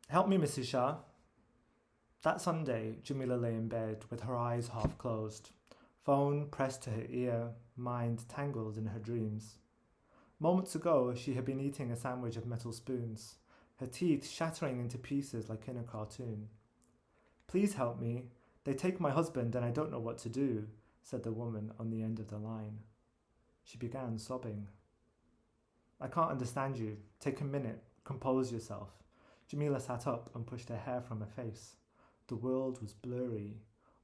Help me, Mrs. Shah. That Sunday, Jamila lay in bed with her eyes half closed, phone pressed to her ear, mind tangled in her dreams. Moments ago, she had been eating a sandwich of metal spoons, her teeth shattering into pieces like in a cartoon. Please help me. They take my husband and I don't know what to do, said the woman on the end of the line. She began sobbing. I can't understand you. Take a minute. Compose yourself. Jamila sat up and pushed her hair from her face. The world was blurry.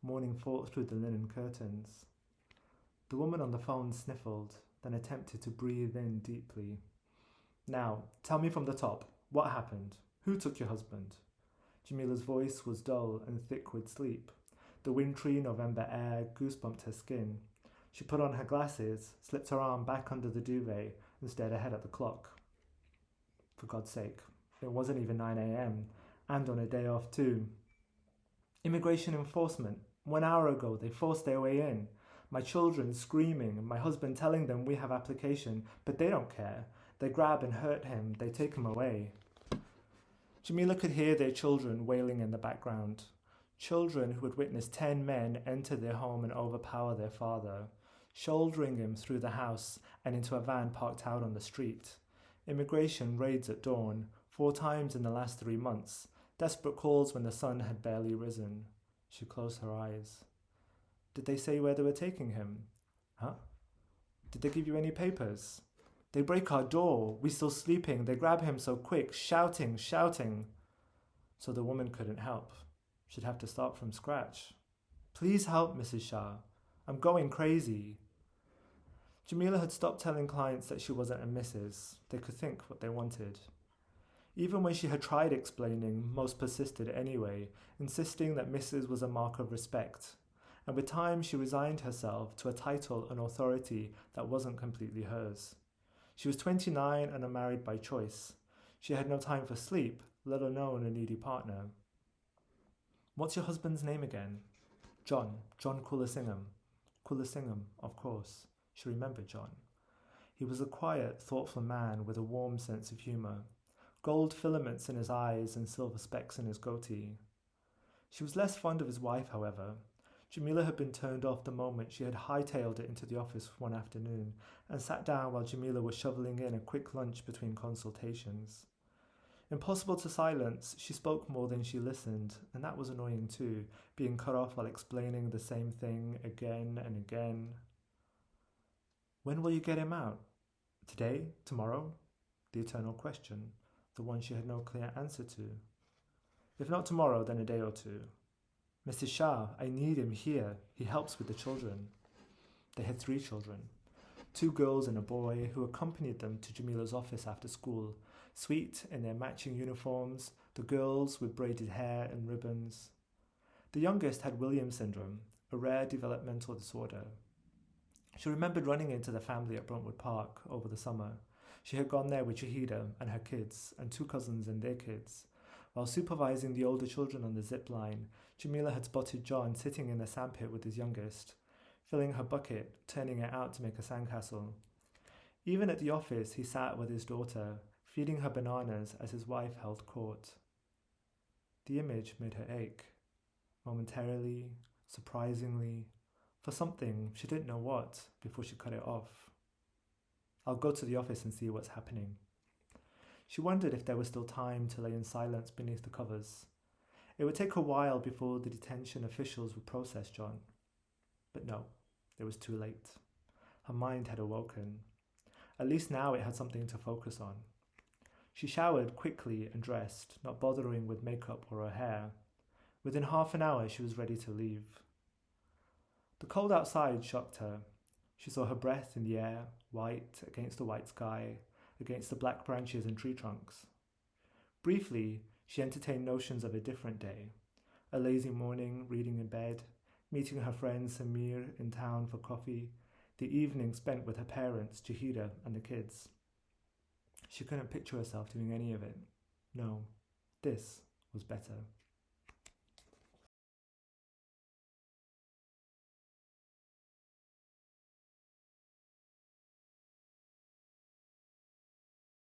Morning fought through the linen curtains. The woman on the phone sniffled, then attempted to breathe in deeply. Now, tell me from the top. What happened? Who took your husband? Jamila's voice was dull and thick with sleep. The wintry November air goosebumped her skin. She put on her glasses, slipped her arm back under the duvet, and stared ahead at the clock. For God's sake, it wasn't even 9 a.m., and on a day off too. Immigration enforcement. 1 hour ago, they forced their way in. My children screaming, my husband telling them we have application, but they don't care. They grab and hurt him, they take him away. Jamila could hear their children wailing in the background. Children who had witnessed 10 men enter their home and overpower their father, shouldering him through the house and into a van parked out on the street. Immigration raids at dawn, 4 times in the last 3 months. Desperate calls when the sun had barely risen. She closed her eyes. Did they say where they were taking him? Huh? Did they give you any papers? They break our door. We still sleeping. They grab him so quick, shouting. So the woman couldn't help. She'd have to start from scratch. Please help, Mrs. Shah. I'm going crazy. Jamila had stopped telling clients that she wasn't a Mrs. They could think what they wanted. Even when she had tried explaining, most persisted anyway, insisting that Mrs. was a mark of respect. And with time she resigned herself to a title and authority that wasn't completely hers. She was 29 and unmarried by choice. She had no time for sleep, let alone a needy partner. What's your husband's name again? John Kulasingham. Kulasingham, of course. She remembered John. He was a quiet, thoughtful man with a warm sense of humour. Gold filaments in his eyes and silver specks in his goatee. She was less fond of his wife, however. Jamila had been turned off the moment she had hightailed it into the office one afternoon and sat down while Jamila was shoveling in a quick lunch between consultations. Impossible to silence, she spoke more than she listened, and that was annoying too, being cut off while explaining the same thing again and again. When will you get him out? Today? Tomorrow? The eternal question, the one she had no clear answer to. If not tomorrow, then a day or two. Mrs. Shah, I need him here. He helps with the children. They had 3 children, 2 girls and a boy who accompanied them to Jamila's office after school, sweet in their matching uniforms, the girls with braided hair and ribbons. The youngest had Williams syndrome, a rare developmental disorder. She remembered running into the family at Bruntwood Park over the summer. She had gone there with Shahida and her kids and 2 cousins and their kids. While supervising the older children on the zip line, Jamila had spotted John sitting in the sandpit with his youngest, filling her bucket, turning it out to make a sandcastle. Even at the office, he sat with his daughter, feeding her bananas as his wife held court. The image made her ache, momentarily, surprisingly, for something she didn't know what before she cut it off. I'll go to the office and see what's happening. She wondered if there was still time to lay in silence beneath the covers. It would take a while before the detention officials would process John. But no, it was too late. Her mind had awoken. At least now it had something to focus on. She showered quickly and dressed, not bothering with makeup or her hair. Within half an hour she was ready to leave. The cold outside shocked her. She saw her breath in the air, white against the white sky, against the black branches and tree trunks. Briefly, she entertained notions of a different day. A lazy morning, reading in bed, meeting her friend Samir in town for coffee, the evening spent with her parents, Jahida, and the kids. She couldn't picture herself doing any of it. No, this was better.